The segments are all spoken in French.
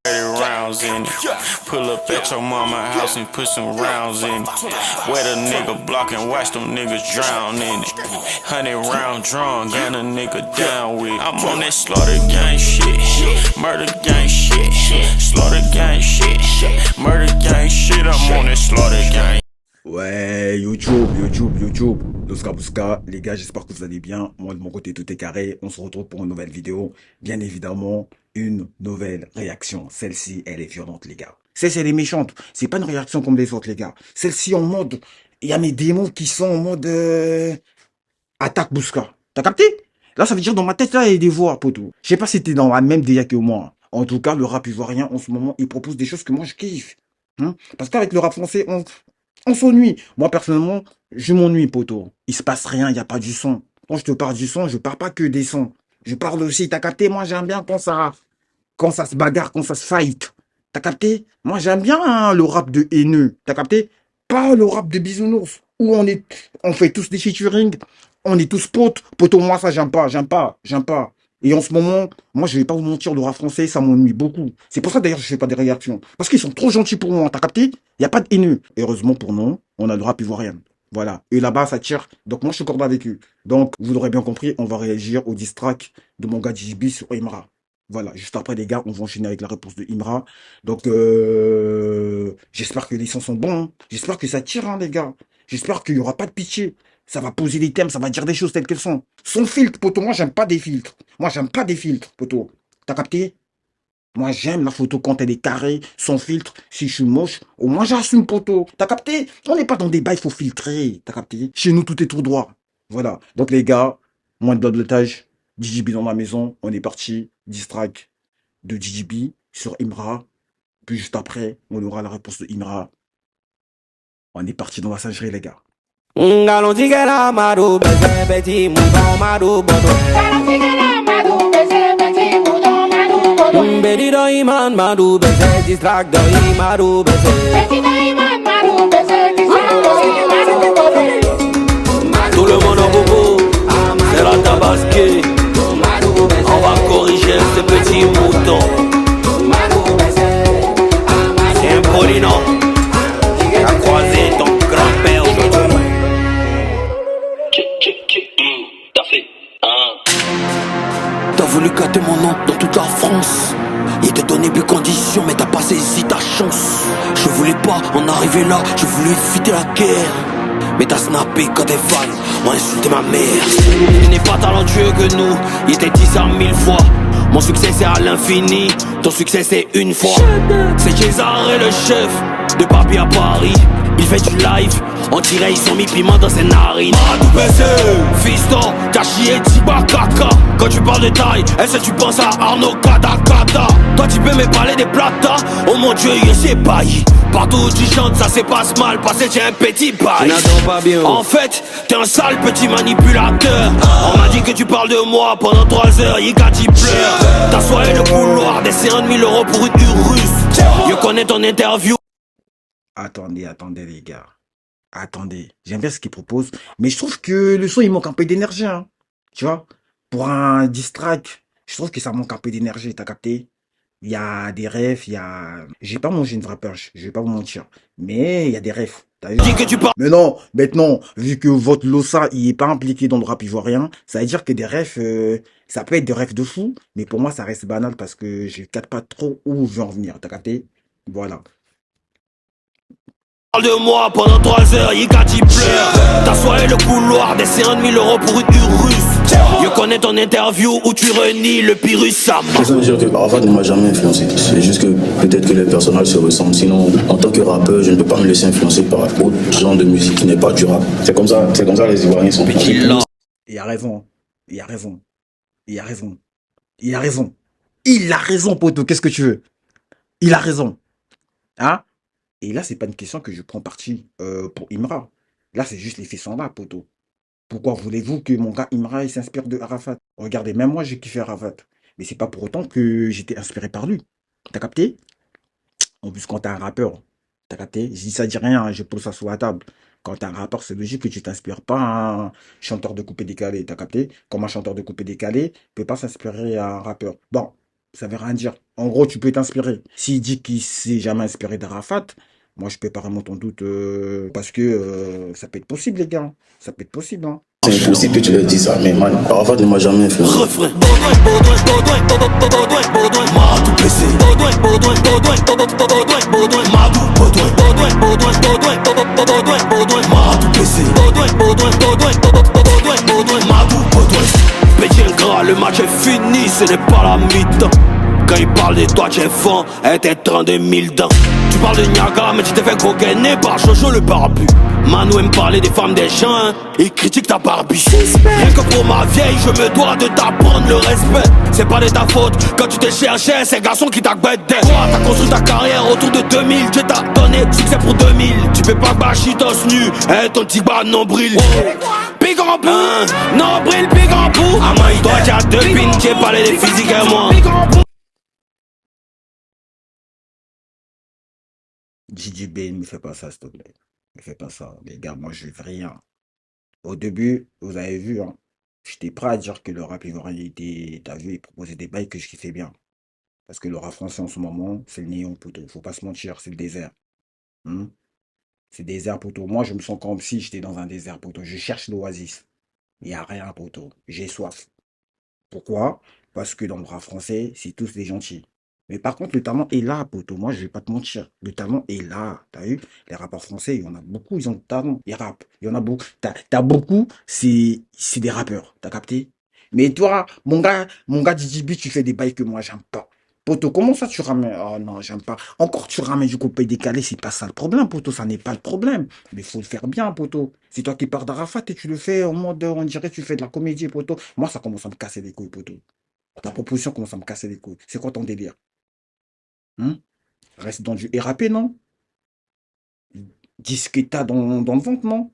Rounds in it. Pull up at your mama house and put some rounds in it. Wet a nigga block and watch them niggas drown in it. 100 round drum, gun a nigga down with. I'm on that slaughter gang shit, murder gang shit, slaughter gang shit, murder gang shit. I'm on that slaughter gang. Ouais, YouTube, Buska, les gars, j'espère que vous allez bien. Moi, de mon côté, tout est carré. On se retrouve pour une nouvelle vidéo. Bien évidemment, une nouvelle réaction. Celle-ci, elle est violente, les gars. Celle-ci, elle est méchante. C'est pas une réaction comme les autres, les gars. Celle-ci, en mode, il y a mes démons qui sont en mode, attaque Buska. T'as capté? Là, ça veut dire, dans ma tête, là, il y a des voix, poteau. Je sais pas si t'es dans la même DA que moi. En tout cas, le rap ivoirien, en ce moment, il propose des choses que moi, je kiffe. Parce qu'avec le rap français, on s'ennuie. Moi, personnellement, je m'ennuie, poteau. Il se passe rien, il n'y a pas du son. Quand je te parle du son, je parle pas que des sons. Je parle aussi, t'as capté? Moi, j'aime bien quand ça se bagarre, quand ça se fight. T'as capté? Moi, j'aime bien le rap de haineux. T'as capté? Pas le rap de bisounours, où on fait tous des featuring, on est tous potes. Poteau, moi, ça, j'aime pas. Et en ce moment, moi, je vais pas vous mentir, le rap français, ça m'ennuie beaucoup. C'est pour ça, d'ailleurs, je fais pas des réactions. Parce qu'ils sont trop gentils pour moi, t'as capté? Il n'y a pas de haineux. Et heureusement pour nous, on a le rap ivoirien. Voilà. Et là-bas, ça tire. Donc, moi, je suis cordé avec eux. Donc, vous l'aurez bien compris, on va réagir au diss track de mon gars JB sur Imra. Voilà. Juste après, les gars, on va enchaîner avec la réponse de Imra. Donc, j'espère que les sons sont bons. Hein. J'espère que ça tire, hein, les gars. J'espère qu'il y aura pas de pitié. Ça va poser les thèmes, ça va dire des choses telles qu'elles sont. Son filtre, poteau, moi, j'aime pas des filtres. Moi, j'aime pas des filtres, poteau. T'as capté? Moi, j'aime la photo quand elle est carrée, sans filtre. Si je suis moche, au moins j'assume, poteau. T'as capté? On n'est pas dans des bails, il faut filtrer. T'as capté? Chez nous, tout est tout droit. Voilà. Donc, les gars, moins de blotage. DJB dans ma maison. On est parti. Distrack de DJB sur Imra. Puis juste après, on aura la réponse de Imra. On est parti dans la singerie, les gars. Galon tigela maru beze beti mudon maru bodo. Galon tigela maru beze beti mudon maru bodo. Bedi do iman maru beze distract do imaru beze. Bedi do iman maru beze distract do imaru bodo. Tout le monde en bobo, c'est la tabasquée. On va corriger ce petit mouton. C'est un polinon qui a croisé ton grand-père aujourd'hui. T'as voulu gâter mon nom dans toute la France. Il te donnait plus conditions, mais t'as pas saisi ta chance. Je voulais pas en arriver là, je voulais éviter la guerre. Mais t'as snappé quand tes fans m'ont insulté ma mère. Il n'est pas talentueux que nous, il était dit ça 1000 fois. Mon succès c'est à l'infini, ton succès c'est une fois. C'est César et le chef de papier à Paris. Il fait du live, on dirait ils ont mis piment dans ses narines. Madou BC, fiston, Kachi et Tiba Kaka. Quand tu parles de taille, est-ce que tu penses à Arnaud Kadakata? Toi tu peux me parler des plata, oh mon dieu, je sais pas. Partout où tu chantes, ça se passe mal, parce que tu es un petit bail. En fait, t'es un sale petit manipulateur. On m'a dit que tu parles de moi pendant 3 heures, Yikati pleure. T'as soigné le couloir des 50 000 € pour une russe. Je connais ton interview. Attendez, les gars. Attendez. J'aime bien ce qu'il propose. Mais je trouve que le son, il manque un peu d'énergie. Hein. Tu vois? Pour un diss track, je trouve que ça manque un peu d'énergie. T'as capté? Il y a des refs, il y a... J'ai pas mangé une vraie punch. Je vais pas vous mentir. Mais il y a des refs. T'as vu? Mais non, maintenant, vu que votre Lossa, il est pas impliqué dans le rap ivoirien, ça veut dire que des refs, ça peut être des refs de fou. Mais pour moi, ça reste banal parce que je capte pas trop où je veux en venir. T'as capté? Voilà. Parle de moi pendant 3 heures, Yikati pleure. T'as soigné le couloir des 50 000 € pour une russe. Je connais ton interview où tu renies le Pyrrhus Sam. Ça veut dire que Arafat ne m'a jamais influencé. C'est juste que peut-être que les personnages se ressemblent. Sinon, en tant que rappeur, je ne peux pas me laisser influencer par autre genre de musique qui n'est pas du rap. C'est comme ça les Ivoiriens sont petits. Il a raison. Il a raison. Il a raison. Il a raison. Il a raison, poteau. Qu'est-ce que tu veux? Il a raison. Hein? Et là, c'est pas une question que je prends parti pour Imra. Là, c'est juste les faits sont là, poteau. Pourquoi voulez-vous que mon gars Imra il s'inspire de Arafat? Regardez, même moi, j'ai kiffé Arafat. Mais c'est pas pour autant que j'étais inspiré par lui. T'as capté? En plus, quand t'es un rappeur, t'as capté? Je dis ça, dit rien, hein, je pose ça sur la table. Quand t'es un rappeur, c'est logique que tu t'inspires pas à un chanteur de coupé décalé. T'as capté? Comme un chanteur de coupé décalé peut pas s'inspirer à un rappeur. Bon, Ça veut rien dire. En gros, tu peux t'inspirer. S'il dit qu'il s'est jamais inspiré d'Arafat, moi, je peux pas remettre en doute parce que ça peut être possible, les gars. Ça peut être possible, hein. C'est impossible que tu leur dises ça, mais man, Arafat ne m'a jamais influencé. Refrain. Baudouin, m'a tout blessé. M'a tout blessé. Petit ingrat, le match est fini, ce n'est pas la mi-temps. Quand il parle de toi, tu es vent, et t'es 32 000 dents. Tu parles de Niagara, mais tu t'es fait coquiner par Jojo le parapluie. Manu aime parler des femmes des gens, hein. Il critique ta Barbie. Rien que pour ma vieille, je me dois de t'apprendre le respect. C'est pas de ta faute, quand tu t'es cherché, c'est garçon qui t'a guetté. Toi, t'as construit ta carrière autour de 2000, Dieu t'a donné succès pour 2000. Tu peux pas bâcher tos nu, et ton petit bas nombril. Big en bout, nombril, big en bout. Toi, tu as deux pins, tu es parlé des physiques et moi. JJB, ne me fais pas ça, s'il te plaît. Ne me fais pas ça. Les gars, moi, je veux rien. Au début, vous avez vu, hein, j'étais prêt à dire que le rap ivoirien était, t'as vu, il proposait des bails que je kiffais bien. Parce que le rap français en ce moment, c'est le néon, poteau. Faut pas se mentir, c'est le désert. Hein. C'est le désert, poteau. Moi, je me sens comme si j'étais dans un désert, poteau. Je cherche l'oasis. Il n'y a rien, poteau. J'ai soif. Pourquoi? Parce que dans le rap français, c'est tous des gentils. Mais par contre, le talent est là, poto. Moi, je vais pas te mentir. Le talent est là. T'as vu? Les rappeurs français, il y en a beaucoup, ils ont du talent. Ils rappent. Il y en a beaucoup. T'as beaucoup, c'est des rappeurs. T'as capté? Mais toi, mon gars DJB, tu fais des bails que moi, j'aime pas. Poto, comment ça tu ramènes? Oh non, j'aime pas. Encore tu ramènes du coupé décalé, c'est pas ça le problème, poto. Ça n'est pas le problème. Mais faut le faire bien, poto. C'est toi qui pars d'Arafat et tu le fais en mode, on dirait que tu fais de la comédie, poto. Moi, ça commence à me casser les couilles, poto. Ta proposition commence à me casser les couilles. C'est quoi ton délire? Hein? Reste dans du RAP, non? Dis ce que t'as dans le ventre, non?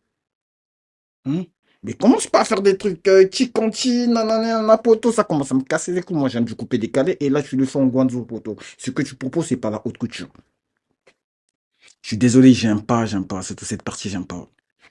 Hein? Mais commence pas à faire des trucs chicanti, nanana, poto, ça commence à me casser les couilles. Moi, j'aime du coupé décalé et là, tu le fais en guanzo, poto. Ce que tu proposes, c'est pas la haute couture. Je suis désolé, j'aime pas. Surtout cette partie, j'aime pas.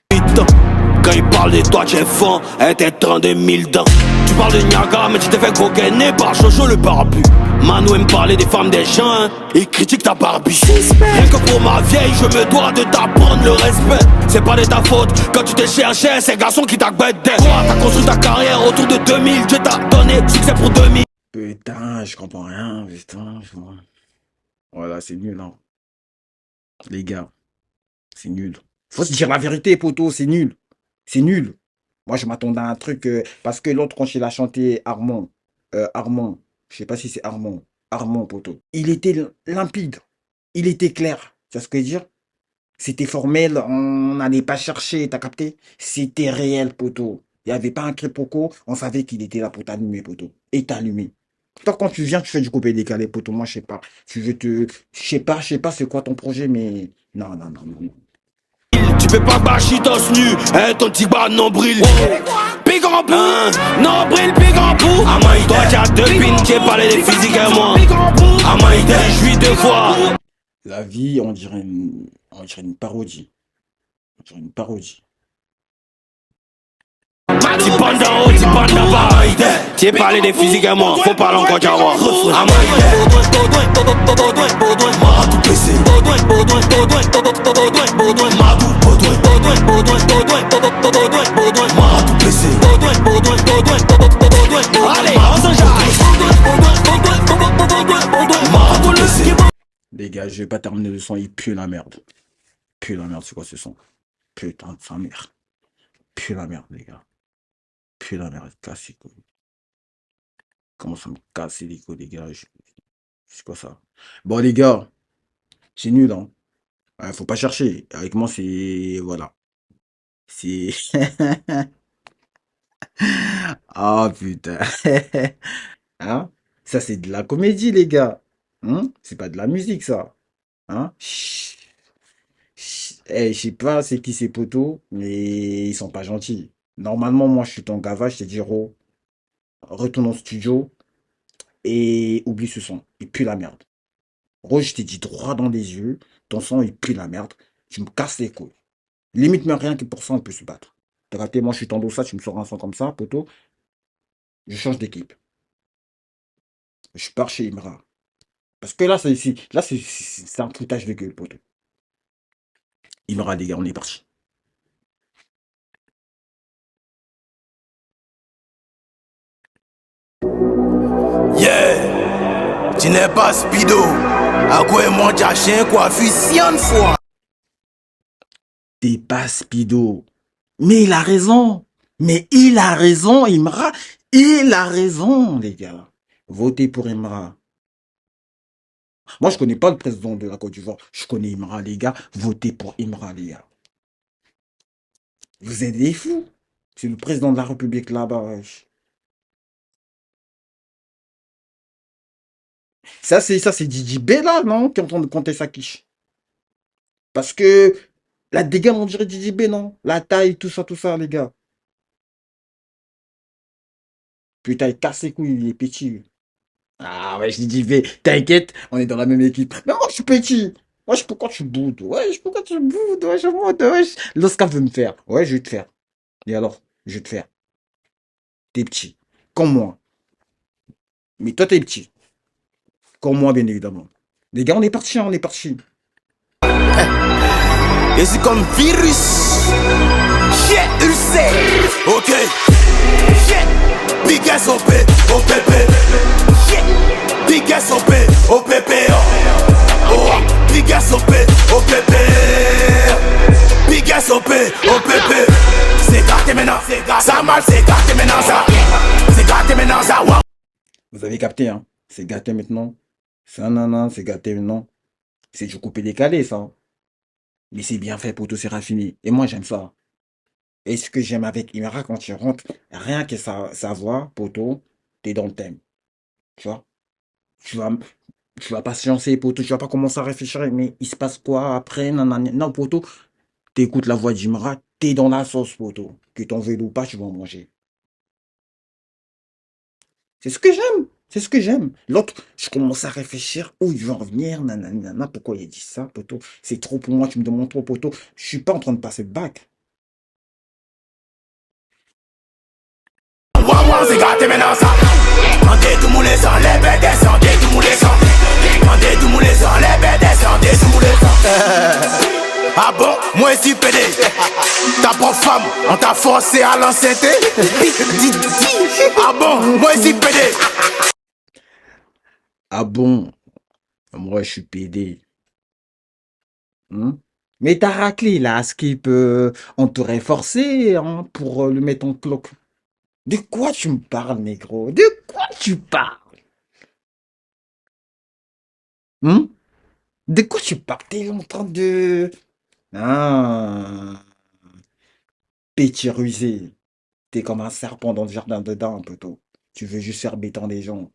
Quand il parle de toi, tu es vent, et t'es 32 000 dents. Tu parles de Niagara, mais tu t'es fait coquiner par Jojo le parapluie. Manu aime parler des femmes des gens, hein. Il critique ta Barbie. Rien que pour ma vieille, je me dois de t'apprendre le respect. C'est pas de ta faute, quand tu t'es cherché, c'est garçon qui t'a guetté. Toi, t'as construit ta carrière autour de 2000, Dieu t'a donné succès pour 2000. Putain, je comprends rien, putain. Voilà, c'est nul, hein. Les gars, c'est nul. Faut se dire la vérité, poto, c'est nul. C'est nul. Moi, je m'attendais à un truc, parce que l'autre, quand il a chanté Armand, je sais pas si c'est Armand, poto. Il était limpide. Il était clair. Tu vois ce que je veux dire? C'était formel, on n'allait pas chercher, t'as capté? C'était réel, poto. Il n'y avait pas un quiproquo, on savait qu'il était là pour t'allumer, poto. Et t'allumer. Toi, quand tu viens, tu fais du coupé décalé, poto. Moi, je sais pas. Tu veux te. Je sais pas c'est quoi ton projet, mais. Non, non, non, non. Tu peux pas bâcher tos nu, et ton petit bas nombril. Big en bout, nombril, big en bout. Toi, tu as deux pins, tu es parlé des physiques et moi. Amaï, t'es jouis de fois. La vie, on dirait une parodie. On dirait une parodie. Tu bandes d'en haut, tu bandes d'en bas. Tu es parlé des physiques et moi, faut parler encore Jawa. Amaï, m'a tout blessé. M'a tout blessé. Allez, on s'en Les gars, je vais pas terminer le son, il pue la merde. Pue la merde, c'est quoi ce son? Putain de sa mère. Pue la merde, les gars. Pue la merde, casse les couilles. Commence à me casser les couilles, les gars. C'est quoi ça? Bon, les gars, c'est nul, hein. Faut pas chercher. Avec moi, c'est. Voilà. C'est. Ah, putain. Hein? Ça, c'est de la comédie, les gars. Hein? C'est pas de la musique, ça. Hein? Je sais pas c'est qui ces poteaux, mais ils sont pas gentils. Normalement, moi, je suis ton gava, je te dis, Ro, retourne au studio et oublie ce son. Il pue la merde. Ro, je t'ai dit droit dans les yeux, ton son, il pue la merde. Tu me casses les couilles. Limite, même rien que pour ça, on peut se battre. T'as raté, moi, je suis ton ça, tu me sors un son comme ça, poteau. Je change d'équipe. Je pars chez Imra. Parce que là, c'est un foutage de gueule, poteau. Imra, les gars, on est parti. Yeah, tu n'es pas speedo. À quoi mon chien quoi, fusionne fois. T'es pas speedo. Mais il a raison. Mais il a raison, Imra. Il a raison, les gars. Votez pour Imra. Moi, je connais pas le président de la Côte d'Ivoire. Je connais Imra, les gars. Votez pour Imra, les gars. Vous êtes des fous. C'est le président de la République là-bas, wesh. Ça, c'est Didi B, là, non? Qui est en train de compter sa quiche. Parce que la dégâts, on dirait Didi B, non? La taille, tout ça, les gars. Putain, il casse les couilles, il est petit. Ah ouais, je dis V, t'inquiète, on est dans la même équipe. Mais moi, je suis petit. Wesh, pourquoi tu boudes? Wesh, pourquoi tu boudes? Wesh, wesh. L'Oscar veut me faire. Ouais, je vais te faire. Et alors, je vais te faire. T'es petit. Comme moi. Mais toi, t'es petit. Comme moi, bien évidemment. Les gars, on est parti, on est parti. Et c'est comme virus. Shit, ulcère. Ok. Shit. Big SOP, OPP. Shit. Big SOP, OPP. Oh. Big SOP, OPP. Big SOP, OPP. C'est gâté maintenant. Ça mal, c'est gâté maintenant, ça. C'est gâté maintenant, ça. Wow. Vous avez capté, hein? C'est gâté maintenant. Ça, non, c'est gâté maintenant. C'est du coupé décalé, ça. Mais c'est bien fait, pour tout, c'est raffiné. Et moi, j'aime ça. Et ce que j'aime avec Imara, quand tu rentres, rien que sa voix, poto, t'es dans le thème. Tu vois? Tu vas, tu vas patienter, poto, tu vas pas commencer à réfléchir, mais il se passe quoi après? Nanana. Non, poto, t'écoutes la voix d'Imara, t'es dans la sauce, poto. Que t'en veuilles ou pas, tu vas en manger. C'est ce que j'aime. C'est ce que j'aime. L'autre, je commence à réfléchir où il va en venir, nanana, pourquoi il dit ça, poto. C'est trop pour moi, tu me demandes trop, poto. Je suis pas en train de passer le bac. C'est gâté maintenant ça. Mandez tout moulé sans les bêtes, descendez tout moulé sans. Mandez tout moulé sans les bêtes, descendez tout moulé sans. Ah bon, moi aussi pédé. Ta propre femme, on t'a forcé à l'enceinte. Ah bon, moi aussi pédé. Ah bon? Moi, je suis pédé. Mais t'as raclé, là, ce qui peut... On t'aurait forcé, hein, pour le mettre en cloque. De quoi tu me parles, négro? De quoi tu parles? De quoi tu parles? T'es en train de... Ah, petit rusé. T'es comme un serpent dans le jardin dedans, poteau. Tu veux juste faire béton des gens.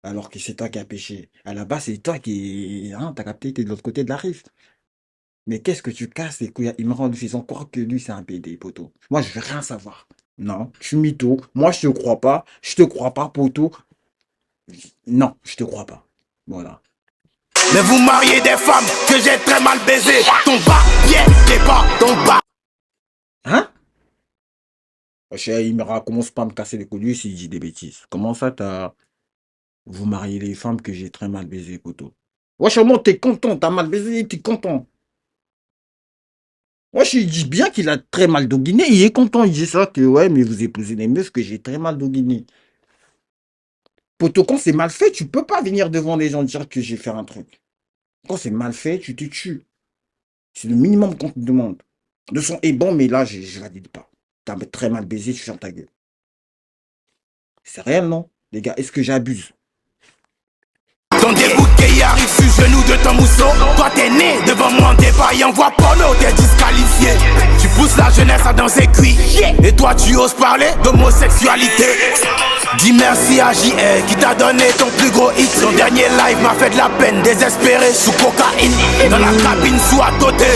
Alors que c'est toi qui as péché. À la base, c'est toi qui... Hein, t'as capté, t'es de l'autre côté de la rive. Mais qu'est-ce que tu casses les couilles? Il me rend faisant croire que lui, c'est un PD, poteau. Moi, je veux rien savoir. Non, je suis mytho. Moi, je te crois pas. Je te crois pas, poteau. Non, je te crois pas. Voilà. Mais vous mariez des femmes que j'ai très mal baisées. Ton bas, bien, t'es pas ton bas. Hein? Il me commence pas à me casser les couilles s'il dit des bêtises. Comment ça, t'as... Vous mariez les femmes que j'ai très mal baisées, poteau. Wesh, au moins, t'es content. T'as mal baisé, t'es content. Wesh, il dit bien qu'il a très mal doguiné. Il est content. Il dit ça que, ouais, mais vous épousez des meufs que j'ai très mal doguiné. Poto, quand c'est mal fait, tu peux pas venir devant les gens dire que j'ai fait un truc. Quand c'est mal fait, tu te tues. C'est le minimum qu'on te demande. Le son est bon, mais là, je la dis pas. T'as très mal baisé, tu fermes ta gueule. C'est réel, non? Les gars, est-ce que j'abuse? Ton dégoût qui arrive sur genou de ton mousseau. Toi t'es né devant moi, t'es pas en voix porno, t'es disqualifié. Tu pousses la jeunesse à danser cuit. Et toi tu oses parler d'homosexualité. Dis merci à JR qui t'a donné ton plus gros hit. Son dernier live m'a fait de la peine, désespéré sous cocaïne. Dans la cabine sous à côté.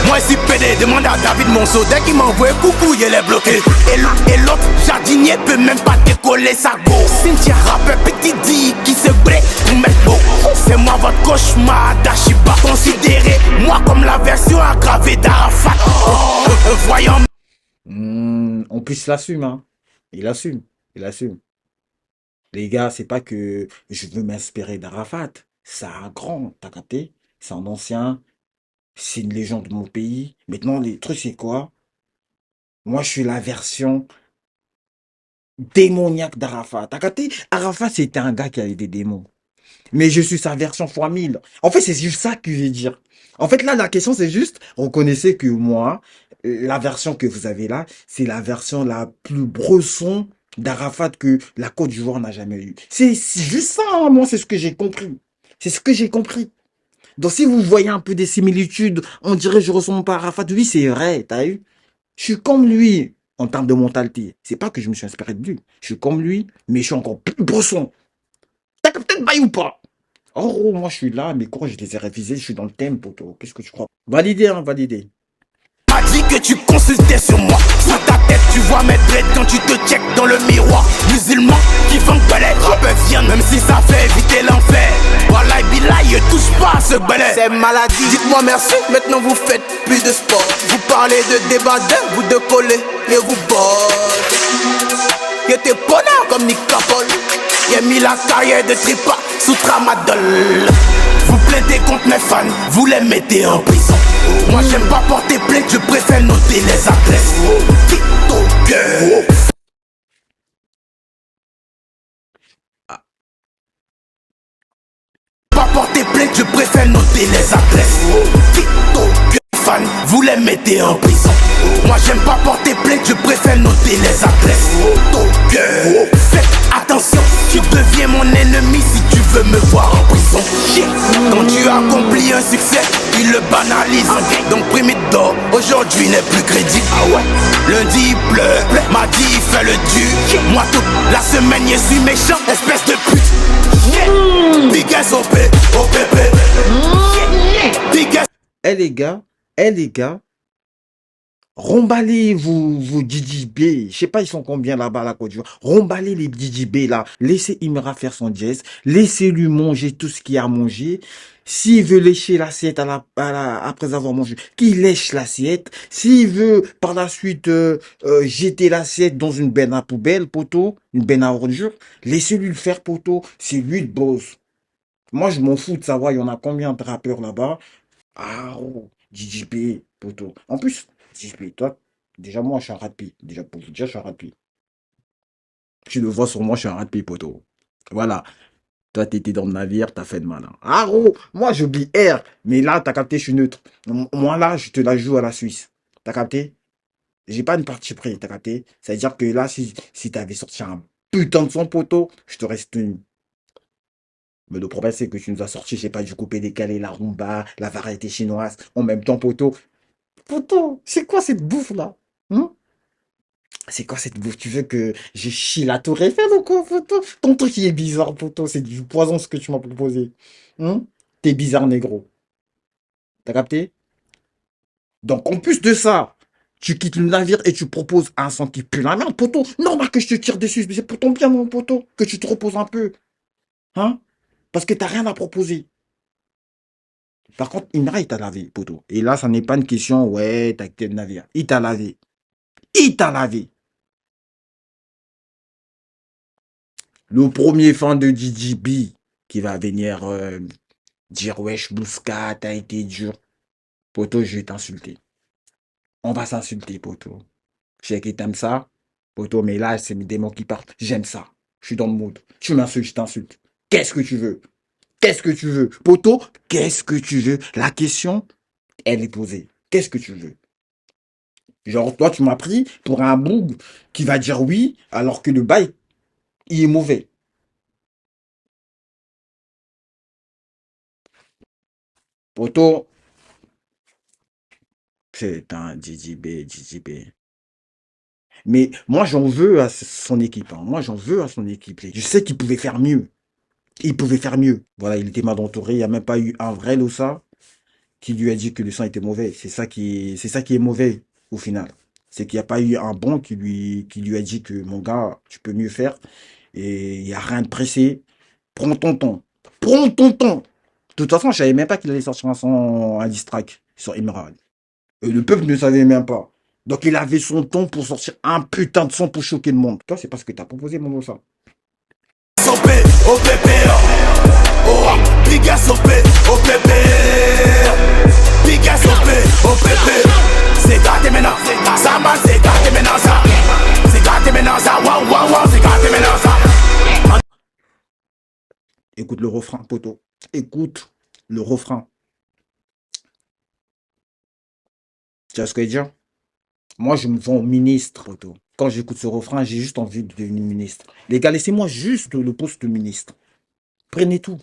Moi si pédé, demande à David Monceau. Dès qu'il m'envoie coucou, il est bloqué. Et l'autre jardinier peut même pas décoller sa go. Cynthia rappeur petit dit qui se bré pour mettre beau. C'est moi votre cauchemar d'Ashiba. Considérez-moi comme la version aggravée d'Arafat. Voyons. En plus, il assume, hein. Il assume. Il assume. Les gars, c'est pas que je veux m'inspirer d'Arafat. C'est un grand, t'as capté? C'est un ancien, c'est une légende de mon pays. Maintenant, les trucs, c'est quoi? Moi, je suis la version démoniaque d'Arafat. T'as capté? Arafat, c'était un gars qui avait des démons. Mais je suis sa version fois 1000. En fait, c'est juste ça que je veux dire. En fait, là, la question, c'est juste, reconnaissez que moi, la version que vous avez là, c'est la version la plus bresson d'Arafat que la Côte d'Ivoire n'a jamais eue. C'est juste ça, hein, moi, c'est ce que j'ai compris. C'est ce que j'ai compris. Donc, si vous voyez un peu des similitudes, on dirait que je ressemble pas à Arafat. Oui, c'est vrai, t'as eu? Je suis comme lui en termes de mentalité. C'est pas que je me suis inspiré de lui. Je suis comme lui, mais je suis encore plus bresson. T'as peut-être bail ou pas? En gros, moi, je suis là, mes cours, je les ai révisés, je suis dans le thème, poto. Qu'est-ce que tu crois? Validé, hein, validé. M'a dit que tu consultais sur moi. Sous ta tête, tu vois mes traits quand tu te check dans le miroir. Musulman qui font balai, rappeur viande, même si ça fait éviter l'enfer. Wallahi billahi, touche pas à ce balai. C'est maladie. Dites-moi merci, maintenant vous faites plus de sport. Vous parlez de débat, vous de coller et vous botte. Y'a tes bonheurs comme Nick Capol. Y'a mis la carrière de Tripa sous tramadol. Vous plaidez contre mes fans, vous les mettez en prison. Moi j'aime pas porter plainte, je préfère noter les adresses. TikToker. Pas porter plainte, je préfère noter les adresses. TikToker. Fans, vous les mettez en prison. Moi j'aime pas porter plainte, je préfère noter les adresses. TikToker. Faites attention, tu deviens mon ennemi si tu veux me voir en prison. Quand tu accomplis un succès, il le banalise. Donc Primite d'or, aujourd'hui n'est plus crédible. Ah ouais. Lundi il pleure, mardi il fait le dur. Moi toute la semaine je suis méchant, espèce de pute. Big ass OP, OPP. Big ass. Les gars, remballez vos DJB. Je sais pas, ils sont combien là-bas à la Côte d'Ivoire. Remballez les DJB là. Laissez Imra faire son jazz. Laissez-lui manger tout ce qu'il a à manger. S'il veut lécher l'assiette après avoir mangé, qu'il lèche l'assiette. S'il veut par la suite jeter l'assiette dans une benne à poubelle, poteau, une benne à ordures, laissez-lui le faire, poteau. C'est lui le boss. Moi, je m'en fous de savoir, il y en a combien de rappeurs là-bas. Ah, oh, DJP, poto. En plus, DJP, toi, déjà, moi, je suis un rapide. Déjà, pour vous dire, je suis un rapide. Tu le vois sur moi, je suis un rapide, poto. Voilà. Toi, t'étais dans le navire, t'as fait de malin. Ah, oh, moi, j'oublie R. Mais là, t'as capté, je suis neutre. Moi, là, je te la joue à la Suisse. T'as capté? J'ai pas une partie pris, t'as capté? C'est-à-dire que là, si t'avais sorti un putain de son poteau, je te reste une. Mais le problème, c'est que tu nous as sorti, je sais pas, du coupé décalé, la rumba, la variété chinoise, en même temps, poteau. Poteau, c'est quoi cette bouffe-là? Hein? C'est quoi cette bouffe? Tu veux que je chie la tour Eiffel ou quoi, poteau? Ton truc, il est bizarre, poteau. C'est du poison, ce que tu m'as proposé. Hein? T'es bizarre, négro. T'as capté? Donc, en plus de ça, tu quittes le navire et tu proposes un sang qui pue la merde, poteau. Normal que je te tire dessus, mais c'est pour ton bien, mon poteau, que tu te reposes un peu. Hein? Parce que t'as rien à proposer. Par contre, Imra, il t'a lavé, poteau. Et là, ça n'est pas une question, ouais, t'as quitté le navire. Il t'a lavé. Il t'a lavé. Le premier fan de DJB qui va venir dire, wesh, Bouska, t'as été dur. Poto, je vais t'insulter. On va s'insulter, poto. Je sais que t'aimes ça, poto, mais là, c'est mes démons qui partent. J'aime ça. Je suis dans le mood. Tu m'insultes, je t'insulte. Qu'est-ce que tu veux? Qu'est-ce que tu veux? Poto, qu'est-ce que tu veux? La question, elle est posée. Qu'est-ce que tu veux? Genre, toi, tu m'as pris pour un boug qui va dire oui, alors que le bail, il est mauvais. Poto, c'est un DJB, DJB. Mais moi, j'en veux à son équipe. Hein. Moi, j'en veux à son équipe. Je sais qu'il pouvait faire mieux. Il pouvait faire mieux. Voilà, il était mal entouré. Il n'y a même pas eu un vrai Losa qui lui a dit que le sang était mauvais. C'est ça qui est mauvais au final. C'est qu'il n'y a pas eu un bon qui lui a dit que mon gars, tu peux mieux faire. Et il n'y a rien de pressé. Prends ton temps. Prends ton temps. De toute façon, je savais même pas qu'il allait sortir un son, un diss track sur Emerald. Et le peuple ne savait même pas. Donc il avait son temps pour sortir un putain de son pour choquer le monde. Toi, c'est pas ce que t'as proposé, mon ça. Sopé, au pépé, oh, Biga sopé, au pépé, Biga sopé, au pépé. C'est gâté maintenant, ça man, c'est gâté maintenant ça. C'est gâté maintenant ça, waouh, waouh, waouh, c'est gâté maintenant ça. Écoute le refrain, poto. Écoute le refrain. Tu vois ce que je veux dire? Moi, je me vends ministre, poto. Quand j'écoute ce refrain, j'ai juste envie de devenir ministre. Les gars, laissez-moi juste le poste de ministre. Prenez tout.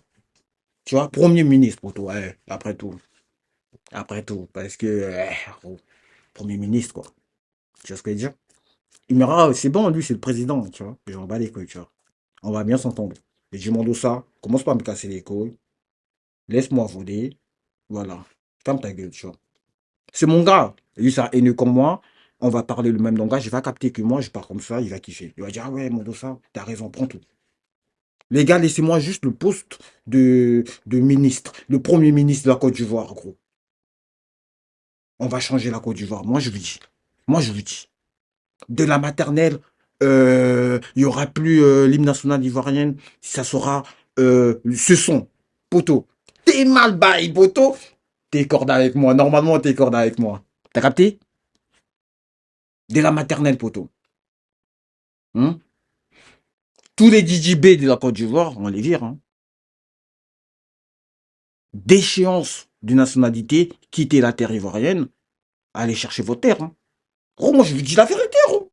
Tu vois, premier ministre, poto. Ouais, après tout. Après tout. Parce que, premier ministre, quoi. Tu vois ce que je veux dire? Il me dira, c'est bon, lui, c'est le président, tu vois. J'en bats les couilles, tu vois. On va bien s'entendre. Et je demande ça. Commence pas à me casser les couilles. Laisse-moi voler. Voilà. Ferme ta gueule, tu vois. C'est mon gars. Lui, ça haineux comme moi. On va parler le même langage. Il va capter que moi, je parle comme ça. Il va kiffer. Il va dire, ah ouais, mon dossa, t'as raison, prends tout. Les gars, laissez-moi juste le poste de ministre. Le premier ministre de la Côte d'Ivoire, gros. On va changer la Côte d'Ivoire. Moi, je vous dis. Moi, je vous dis. De la maternelle, il y aura plus l'hymne national ivoirien. Ça sera ce son. Poto. T'es mal bail, poto. T'es corde avec moi. Normalement, t'es corde avec moi. T'as capté? De la maternelle, poto. Hein? Tous les DJB de la Côte d'Ivoire, on les vire. Hein? D'échéance de nationalité, quittez la terre ivoirienne, allez chercher vos terres. Hein? Gros, moi, je vous dis la vérité, gros.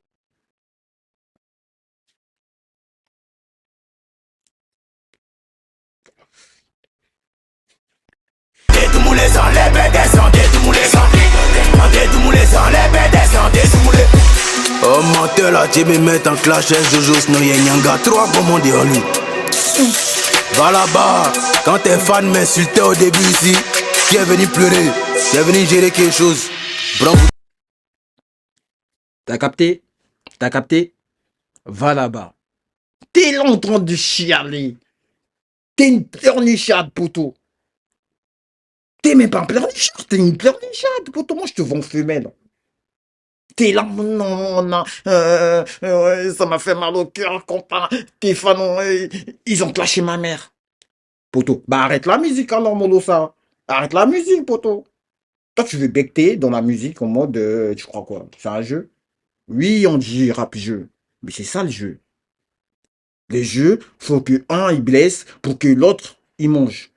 Oh menteur là, tu me mets en clash, Jojo Snoye Nyanga, 3 comment dire lui. Va là-bas, quand tes fans m'insultaient au début ici, tu es venu pleurer, tu es venu gérer quelque chose. Bravo. T'as capté? T'as capté? Va là-bas. T'es là en train de chialer. T'es une pleurnichade, poto. T'es même pas un pleurnichade, t'es une pleurnichade, poto. Moi, je te vends femelle. T'es là, non, non, ouais, ça m'a fait mal au cœur quand tes fans, ils ont clashé ma mère. Poto, bah arrête la musique alors, mon ça. Arrête la musique, poto. Toi, tu veux becter dans la musique en mode, tu crois quoi? C'est un jeu? Oui, on dit rap-jeu. Mais c'est ça le jeu. Le jeu, faut que un, il blesse pour que l'autre, il mange.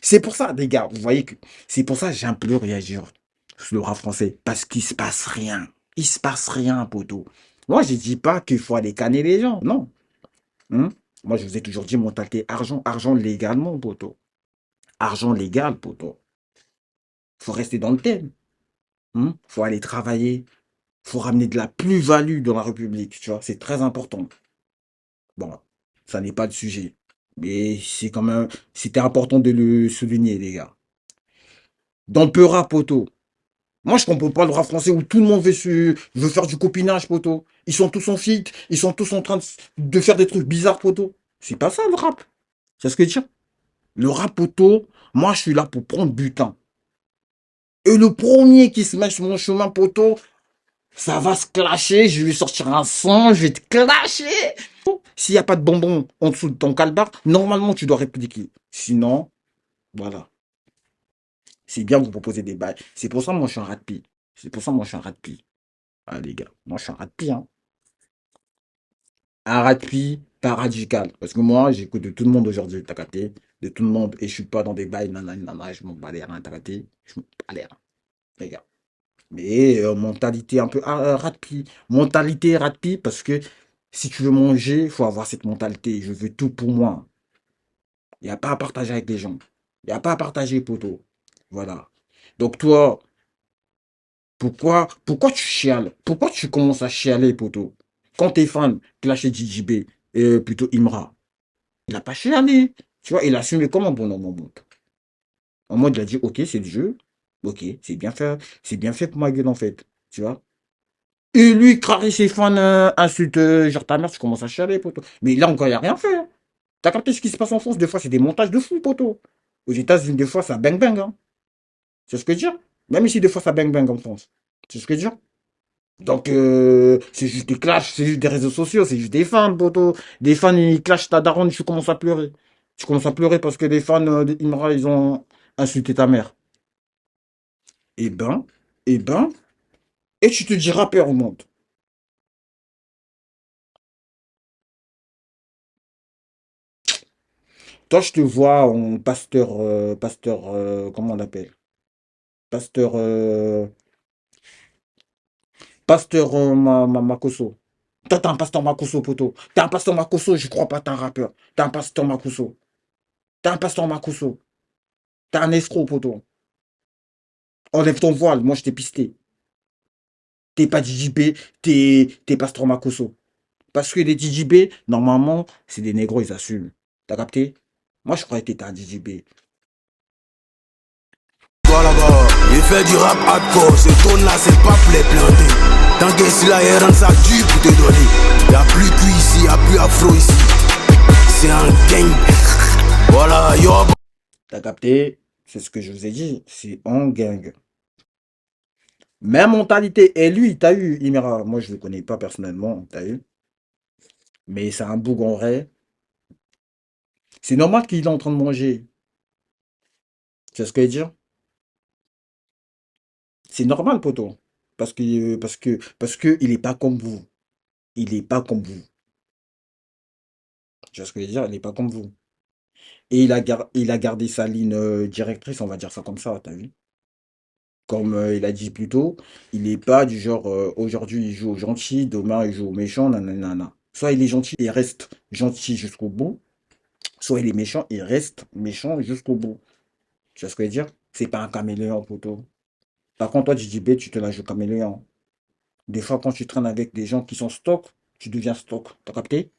C'est pour ça, les gars, vous voyez que c'est pour ça que j'ai un peu réagir sur le rap français. Parce qu'il se passe rien. Il se passe rien, poto. Moi, je dis pas qu'il faut aller canner les gens. Non. Hein? Moi, je vous ai toujours dit mentalité argent. Argent légalement, poto. Argent légal, poto. Faut rester dans le thème. Hein? Faut aller travailler. Faut ramener de la plus-value dans la République. Tu vois, c'est très important. Bon, ça n'est pas le sujet. Mais c'est quand même, c'était important de le souligner, les gars. Dans le peu rap, poto. Moi, je comprends pas le rap français où tout le monde veut faire du copinage, poto. Ils sont tous en feat, ils sont tous en train de faire des trucs bizarres, poto. C'est pas ça, le rap. C'est ce que je dis. Le rap, poto, moi, je suis là pour prendre butin. Et le premier qui se met sur mon chemin, poto, ça va se clasher, je vais sortir un son, je vais te clasher. S'il n'y a pas de bonbons en dessous de ton calbar, normalement, tu dois répliquer. Sinon, voilà. C'est bien de vous proposer des bails. C'est pour ça, moi, je suis un rat de pie. C'est pour ça, moi, je suis un rat de pie. Ah, les gars, moi, je suis un rat de pie, hein. Un rat de pie, pas radical. Parce que moi, j'écoute de tout le monde aujourd'hui, t'as capté? De tout le monde. Et je suis pas dans des bails, nanana, je m'en bats les reins, t'as capté? Je m'en bats les reins, les gars. Mais mentalité un peu rat de pie. Mentalité rat de pie, parce que si tu veux manger, il faut avoir cette mentalité. Je veux tout pour moi. Il n'y a pas à partager avec les gens. Il n'y a pas à partager, poto. Voilà. Donc toi, pourquoi tu chiales? Pourquoi tu commences à chialer, poto? Quand tes fans clashaient DJB, et plutôt Imra, il n'a pas chialé. Tu vois, il a assumé comme un bonhomme en mode. En mode, il a dit, ok, c'est le jeu. Ok, c'est bien fait pour ma gueule, en fait. Tu vois? Et lui, crari ses fans, insulte, genre ta mère, tu commences à chialer, poto. Mais là encore, il a rien fait. Hein. T'as capté ce qui se passe en France? Des fois, c'est des montages de fou, poto. Aux États-Unis, des fois, ça bang bang. Hein. C'est ce que je dis. Même ici, des fois, ça bang bang en France. C'est ce que je dis. Donc, c'est juste des clashs, c'est juste des réseaux sociaux, c'est juste des fans, poto. Des fans, ils clashent ta daronne, tu commences à pleurer. Tu commences à pleurer parce que les fans d'Imra, ils ont insulté ta mère. Eh ben, eh ben, et tu te dis rappeur au monde. Toi, je te vois en pasteur, comment on l'appelle? Pasteur, pasteur Makosso. Toi, t'es un pasteur Makosso, poto. T'es un pasteur Makosso, je crois pas, t'es un rappeur. T'es un pasteur Makosso. T'es un pasteur Makosso. T'es un escroc, poto. Enlève ton voile, moi je t'ai pisté. T'es pas DJB, t'es pasteur Makosso. Parce que les DJB, normalement, c'est des négros, ils assument. T'as capté? Moi, je croyais que t'étais un DJB. Toi là-bas, il fait du rap hardcore, ce ton là c'est pas plaît planté. Tant que si la rend ça dur pour te donner. Y'a plus que ici, y'a plus afro ici. C'est un gang. Voilà, yo. T'as capté? C'est ce que je vous ai dit. C'est en gang. Même mentalité. Et lui, t'as eu, Imira. Moi, je le connais pas personnellement, t'as eu. Mais c'est un bougon-ray. C'est normal qu'il est en train de manger. Tu vois ce que je veux dire? C'est normal, poto. Parce que il est pas comme vous. Il est pas comme vous. Tu vois ce que je veux dire? Il est pas comme vous. Et il a gardé sa ligne directrice, on va dire ça comme ça, t'as vu? Comme il a dit plus tôt, il n'est pas du genre aujourd'hui il joue au gentil, demain il joue au méchant, nanana. Soit il est gentil et il reste gentil jusqu'au bout, soit il est méchant et il reste méchant jusqu'au bout. Tu vois ce que je veux dire? C'est pas un caméléon, poteau. Par contre, toi, JJB, tu te la joues caméléon. Des fois, quand tu traînes avec des gens qui sont stock, tu deviens stock. T'as capté?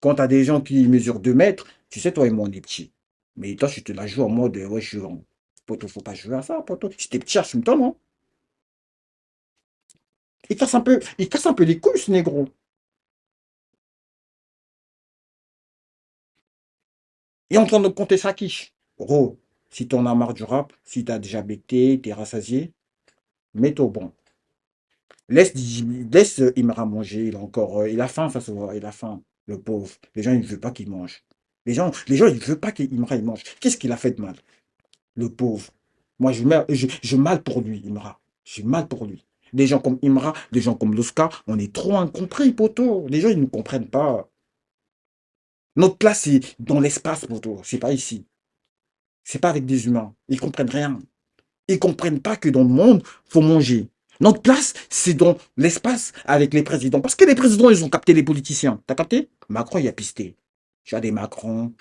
Quand t'as des gens qui mesurent 2 mètres, tu sais, toi et moi, on est petits. Mais toi, tu te la joues en mode, ouais, je suis grand. Poteau, faut pas jouer à ça, poteau. Si t'es petit, assume-toi, non? Il casse un peu les couilles, ce négro. Il est en train de compter sa quiche. Gros, si t'en as marre du rap, si t'as déjà becté, t'es rassasié, mets-toi au bon. Laisse Imra manger, il a faim, ça se voit, il a faim, le pauvre. Les gens, ils ne veulent pas qu'il mange. Les gens, ils ne veulent pas qu'Imra il mange. Qu'est-ce qu'il a fait de mal, le pauvre? Moi, je mal pour lui, Imra. J'ai mal pour lui. Des gens comme Imra, des gens comme Loska, on est trop incompris, poteau. Les gens, ils ne comprennent pas. Notre place, c'est dans l'espace, poteau. C'est pas ici. C'est pas avec des humains. Ils comprennent rien. Ils comprennent pas que dans le monde, faut manger. Notre place, c'est dans l'espace avec les présidents. Parce que les présidents, ils ont capté les politiciens. T'as capté? Macron, il a pisté. Tu as des Macron,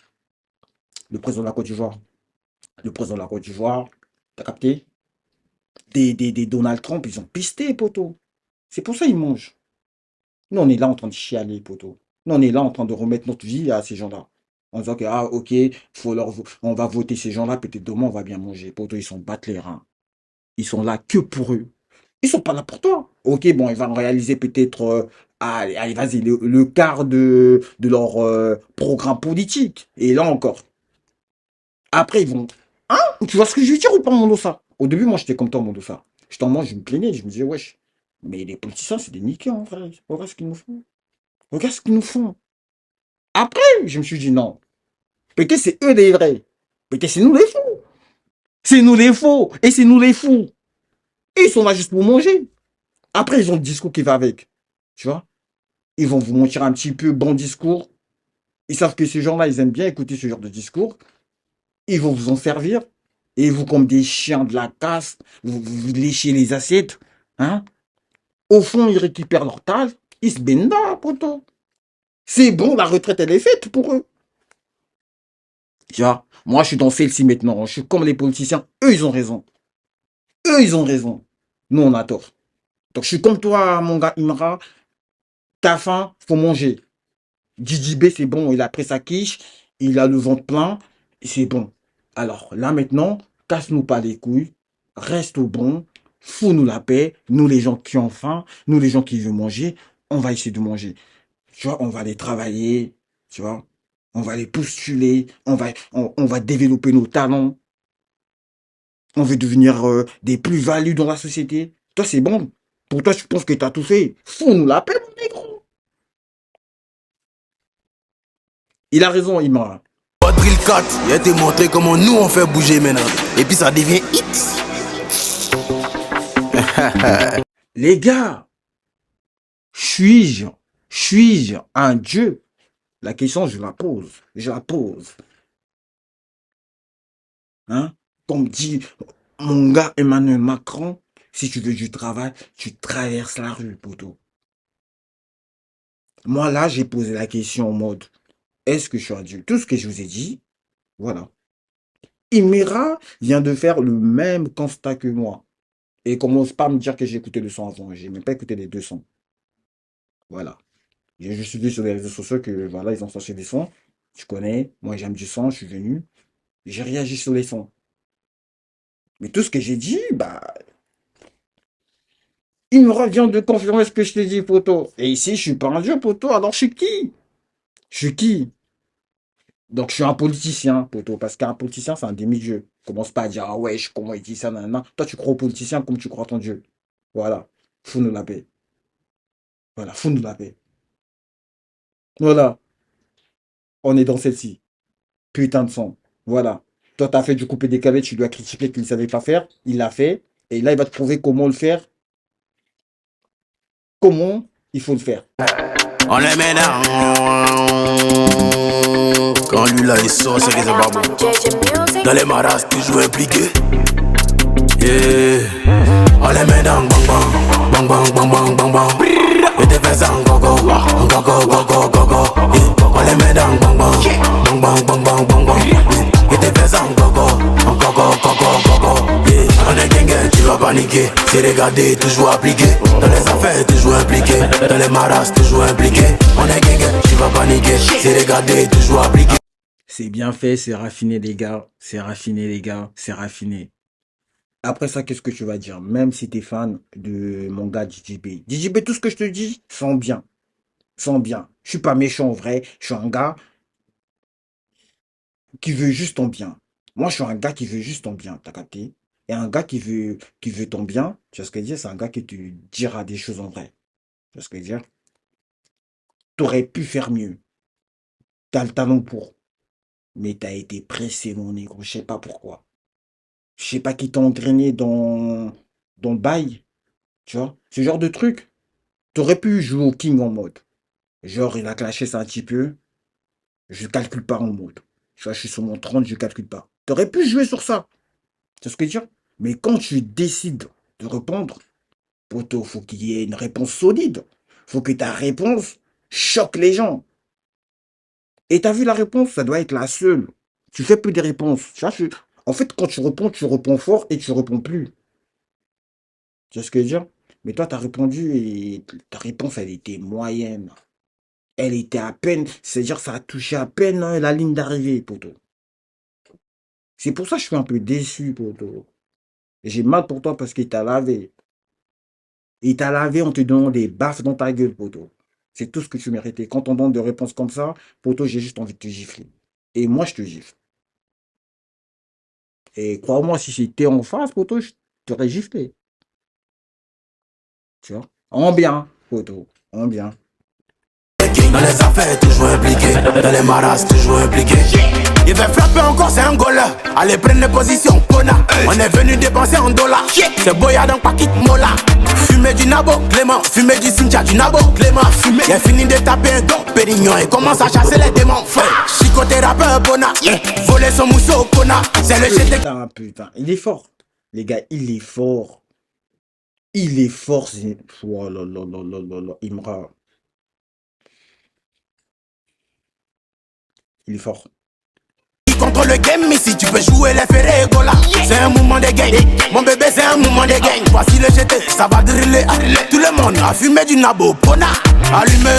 le président de la Côte d'Ivoire. Le président de la Côte d'Ivoire, t'as capté? Des Donald Trump, ils ont pisté, poteau. C'est pour ça qu'ils mangent. Nous, on est là en train de chialer, poteau. Nous, on est là en train de remettre notre vie à ces gens-là. En disant que, ah, ok, on va voter ces gens-là, peut-être demain, on va bien manger. Poteau, ils sont battent les reins. Ils sont là que pour eux. Ils sont pas là pour toi. Ok, bon, ils vont réaliser peut-être, allez, vas-y, le quart de leur programme politique. Et là encore. Après, ils vont. Hein? Tu vois ce que je veux dire ou pas, mon dossa? Au début, moi, j'étais comme toi, mon dossa. J'étais en moi, je me plaignais, je me disais, wesh. Mais les politiciens, c'est des niqués, en vrai. Regarde ce qu'ils nous font. Regarde ce qu'ils nous font. Après, je me suis dit, non. Peut-être c'est eux les vrais. Peut-être c'est nous les fous. C'est nous les faux. Et c'est nous les fous. Et ils sont là juste pour manger. Après, ils ont le discours qui va avec. Tu vois? Ils vont vous mentir un petit peu bon discours. Ils savent que ces gens-là, ils aiment bien écouter ce genre de discours. Ils vont vous en servir. Et vous, comme des chiens de la casse, vous léchez les assiettes. Hein? Au fond, ils récupèrent leur tasse. Ils se baignent là, poto. C'est bon, la retraite, elle est faite pour eux. Tu vois? Moi, je suis dans celle-ci maintenant. Je suis comme les politiciens. Eux, ils ont raison. Eux, ils ont raison. Nous, on a tort. Donc, je suis comme toi, mon gars Imra. T'as faim, faut manger. JJB, c'est bon, il a pris sa quiche, il a le ventre plein, c'est bon. Alors là maintenant, casse-nous pas les couilles, reste au bon, fous-nous la paix, nous les gens qui ont faim, nous les gens qui veulent manger, on va essayer de manger. Tu vois, on va aller travailler, tu vois, on va aller postuler, on va développer nos talents, on veut devenir des plus-values dans la société. Toi, c'est bon. Pour toi, je pense que t'as tout fait. Fous-nous la paix, mon négro. Il a raison, Imra. Drill 4, il a été montré comment nous on fait bouger maintenant. Et puis ça devient hit. Les gars, suis-je un dieu? La question, je la pose. Je la pose. Hein? Comme dit mon gars Emmanuel Macron, si tu veux du travail, tu traverses la rue, poteau. Moi, là, j'ai posé la question en mode, est-ce que je suis un dieu? Tout ce que je vous ai dit, voilà. Imira vient de faire le même constat que moi. Et commence pas à me dire que j'ai écouté le son avant. J'ai même pas écouté les deux sons. Voilà. J'ai juste vu sur les réseaux sociaux que, voilà, ils ont sorti des sons. Tu connais, moi j'aime du son, je suis venu. J'ai réagi sur les sons. Mais tout ce que j'ai dit, bah... Il me revient de confirmer ce que je t'ai dit, poto. Et ici, je suis pas un dieu, poto. Alors, je suis qui? Je suis qui? Donc, je suis un politicien, poto. Parce qu'un politicien, c'est un demi-dieu. Commence pas à dire, ah ouais, comment il dit ça, nanana. Toi, tu crois aux politiciens comme tu crois à ton dieu. Voilà. Fous-nous la paix. Voilà, fous-nous la paix. Voilà. On est dans celle-ci. Putain de son. Voilà. Toi, t'as fait du coupé décalé, tu lui as critiqué qu'il ne savait pas faire. Il l'a fait. Et là, il va te prouver comment le faire. Comment il faut le faire. On les met down. Quand lui là il sort, c'est que c'est pas bon. Dans les maras, toujours impliqué. Yeah. On les met down, bang bang, bang bang bang bang bang bang. Et t'es fait ça en gogo, gogo, gogo, gogo. On les met down, bang bang, bang bang bang bang bang. Et t'es fait ça en gogo, gogo, gogo, gogo. On est gang, tu vas paniquer. C'est regarder, toujours appliqué. Dans les affaires, toujours impliqué. Dans les maras, toujours impliqué. On est gang, tu vas paniquer. C'est regarder, toujours appliqué. C'est bien fait, c'est raffiné les gars. C'est raffiné les gars, c'est raffiné. Après ça, qu'est-ce que tu vas dire? Même si t'es fan de mon gars DJB. DJB, tout ce que je te dis, sens bien. Sens bien. Je suis pas méchant en vrai. Je suis un gars qui veut juste ton bien. Moi, je suis un gars qui veut juste ton bien. T'as capté? Et un gars qui veut ton bien, tu vois ce que je veux dire? C'est un gars qui te dira des choses en vrai. Tu vois ce que je veux dire? T'aurais pu faire mieux. T'as le talent pour. Mais t'as été pressé, mon négro. Je sais pas pourquoi. Je sais pas qui t'a entraîné dans le bail. Tu vois? Ce genre de truc. T'aurais pu jouer au king en mode. Genre, il a clashé ça un petit peu. Je calcule pas en mode. Tu vois, je suis sur mon 30, je calcule pas. T'aurais pu jouer sur ça. Tu vois ce que je veux dire? Mais quand tu décides de répondre, poto, faut qu'il y ait une réponse solide. Faut que ta réponse choque les gens. Et t'as vu la réponse? Ça doit être la seule. Tu fais plus des réponses. Tu vois, en fait, quand tu réponds fort et tu réponds plus. Tu vois ce que je veux dire? Mais toi, t'as répondu et ta réponse, elle était moyenne. Elle était à peine, c'est-à-dire ça a touché à peine la ligne d'arrivée, poto. C'est pour ça que je suis un peu déçu, poto. J'ai mal pour toi parce qu'il t'a lavé. Il t'a lavé en te donnant des baffes dans ta gueule, poto. C'est tout ce que tu méritais. Quand on donne des réponses comme ça, poto, j'ai juste envie de te gifler. Et moi, je te gifle. Et crois-moi, si j'étais en face, poto, je t'aurais giflé. Tu vois? En bien, poto. En bien. Dans les affaires, toujours impliqué. Dans les maras, toujours impliqué. Il veut frapper encore, c'est un goal. Allez, prendre les positions, Kona. On est venu dépenser en dollars. C'est Boya dans Paquit Mola. Fumer du Nabo, Clément. Fumer du Cynthia, du Nabo, Clément. Fumer. Il a fini de taper un don Pérignon et commence à chasser les démons. Chicoté rappeur, Bona. Voler son mousseau, Kona. C'est le jet de... Putain, il est fort. Les gars, il est fort. Il est fort. Oh là là là là là là. Imra. Il est fort. Contre le game ici, tu peux jouer les ferrés, Gola. C'est un mouvement de gang. Mon bébé, c'est un mouvement de gang. Voici le GT, ça va driller. Tout le monde a fumé du Nabo, Pona. Allumé,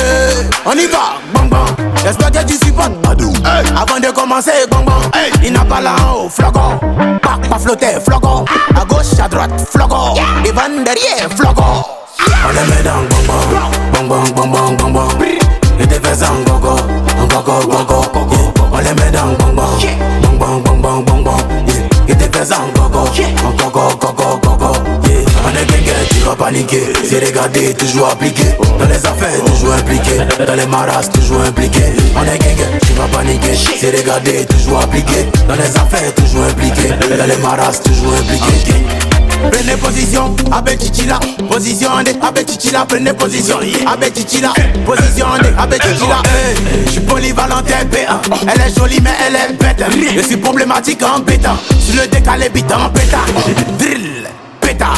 on y va, bang bang. J'espère que tu supportes Adou. Avant de commencer, bang bang. Il n'a pas là en haut, flogon. Pas flotter, flogon. À gauche, à droite, flogon. Devant, derrière, flogon. On les met dans bang bang. Bang bang, bang bang, bang bang. Et t'es fait ça en gogo, gogo, gogo. On les met dans bang bang, bang bang, bang bang, bang bang. Et t'es fait ça en gogo, gogo, gogo, gogo. On est gang, tu vas paniquer. C'est regardé, toujours appliqué. Dans les affaires, toujours impliqué. Dans les maras, toujours impliqué. On est gang, tu vas paniquer. C'est regardé, toujours appliqué. Dans les affaires, toujours impliqué. Dans les maras, toujours impliqué. Prenez position, Abbé Chichila. Position, Abbé Chichila. Prenez position, Abbé Chichila. Position, Abbé Chichila. Je suis polyvalentin PA. Elle est jolie, mais elle est bête. Je suis problématique en péta. Sur le décalé, bite en péta. Drill, péta.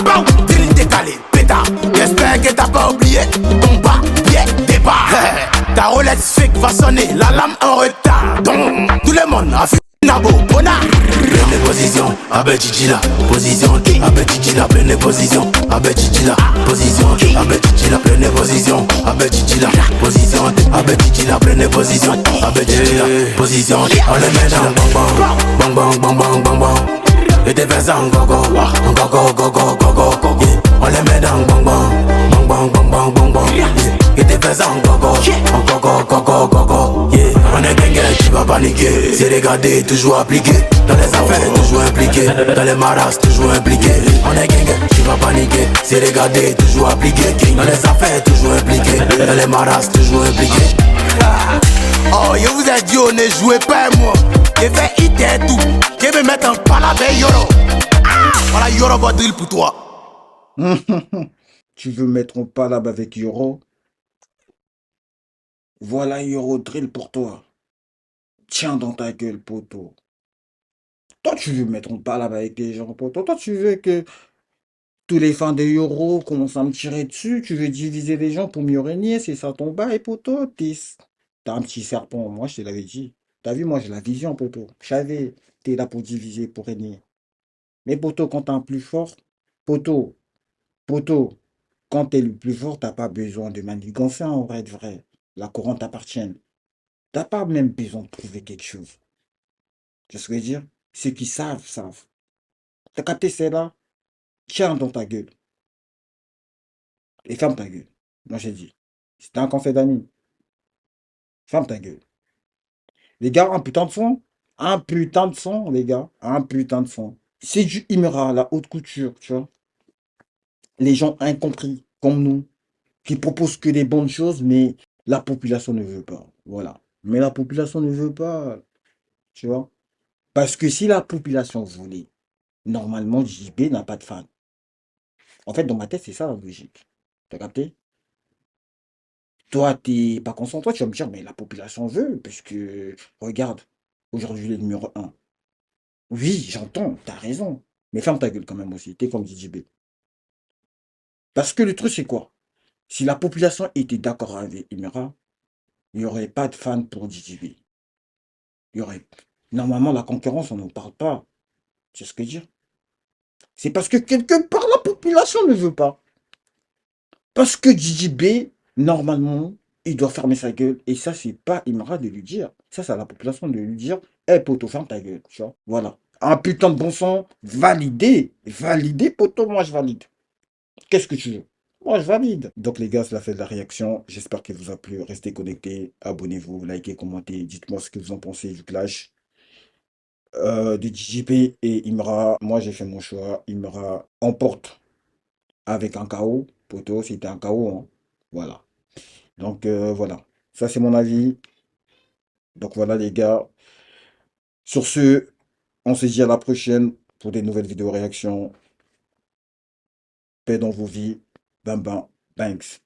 Drill décalé, péta. J'espère que t'as pas oublié ton pas, pied, départ. Ta Rolex fake va sonner, la lame en retard. Donc, tout le monde a fait Nabo, Bona. Prenez position, Abbé Chichila. Position, Abbé Chichila. Prenez position, Abbé Chichila. Position, Abbé Chichila. Prenez position, Abbé Chichila. Position, Abbé Chichila. Prenez position, Abbé Chichila. Position, on les met dans bang bang, bang bang bang bang bang. Et t'es fait ça en gogo, gogo, gogo, gogo, gogo. On les met dans bang bang, bang bang bang bang bang. Et t'es fait ça en gogo, gogo, gogo, gogo. On est gang, tu vas paniquer. C'est regardé, toujours appliqué. Dans les affaires, toujours impliqué. Dans les maras, toujours impliqué. On est gang, tu vas paniquer. C'est regardé, toujours appliqué. Dans les affaires, toujours impliqué. Dans les maras, toujours impliqué. Oh, je vous ai dit, on ne jouez pas moi. J'ai fait hit et tout. Je vais mettre en palabre Yoro. Voilà Yoro va drill pour toi. Tu veux mettre en palabre avec Yoro? Voilà Yoro drill pour toi. Tiens dans ta gueule, poto. Toi, tu veux mettre en palabre avec les gens, poto. Toi, tu veux que tous les fans de Yoro commencent à me tirer dessus. Tu veux diviser les gens pour mieux régner. C'est ça ton bail, poto. T'as un petit serpent. Moi, je te l'avais dit. T'as vu, moi, j'ai la vision, poto. Je savais, t'es là pour diviser, pour régner. Mais, poto, quand t'es un plus fort, poto, poto, quand t'es le plus fort, t'as pas besoin de manigancer, en vrai de vrai. La couronne t'appartient. T'as pas même besoin de prouver quelque chose. Tu sais ce que je veux dire? Ceux qui savent, savent. T'as capté, c'est là? Tiens dans ta gueule. Et ferme ta gueule. Moi, j'ai dit. C'était un conseil d'amis. Ferme ta gueule. Les gars, un putain de son. Un putain de son, les gars. Un putain de son. C'est du Imra, la haute couture, tu vois. Les gens incompris, comme nous, qui proposent que des bonnes choses, mais la population ne veut pas. Voilà. Mais la population ne veut pas, tu vois. Parce que si la population voulait, normalement, JB n'a pas de fans. En fait, dans ma tête, c'est ça la logique. T'as capté? Toi, t'es pas conscient. Toi, tu vas me dire, mais la population veut, parce que, regarde, aujourd'hui, il est numéro un. Oui, j'entends, t'as raison. Mais ferme ta gueule quand même aussi, t'es comme DJB. Parce que le truc, c'est quoi? Si la population était d'accord avec Imira, il n'y aurait pas de fans pour DJB. Il y aurait... Normalement, la concurrence, on n'en parle pas. Tu sais ce que je veux dire? C'est parce que quelque part, la population ne veut pas. Parce que DJB, normalement, il doit fermer sa gueule. Et ça, c'est pas Imra de lui dire. Ça, c'est à la population de lui dire, hé, poto, ferme ta gueule. Tu vois? Voilà. Un putain de bon son, validé. Validé, poto, moi, je valide. Qu'est-ce que tu veux? Moi, je valide. Donc, les gars, cela fait de la réaction. J'espère qu'il vous a plu. Restez connectés. Abonnez-vous, likez, commentez. Dites-moi ce que vous en pensez du clash de DJP et Imra. Moi, j'ai fait mon choix. Imra emporte avec un KO. Poto, c'était un KO, hein. Voilà. Donc, voilà. Ça, c'est mon avis. Donc, voilà, les gars. Sur ce, on se dit à la prochaine pour des nouvelles vidéos réactions. Paix dans vos vies. Bam, bam, banks.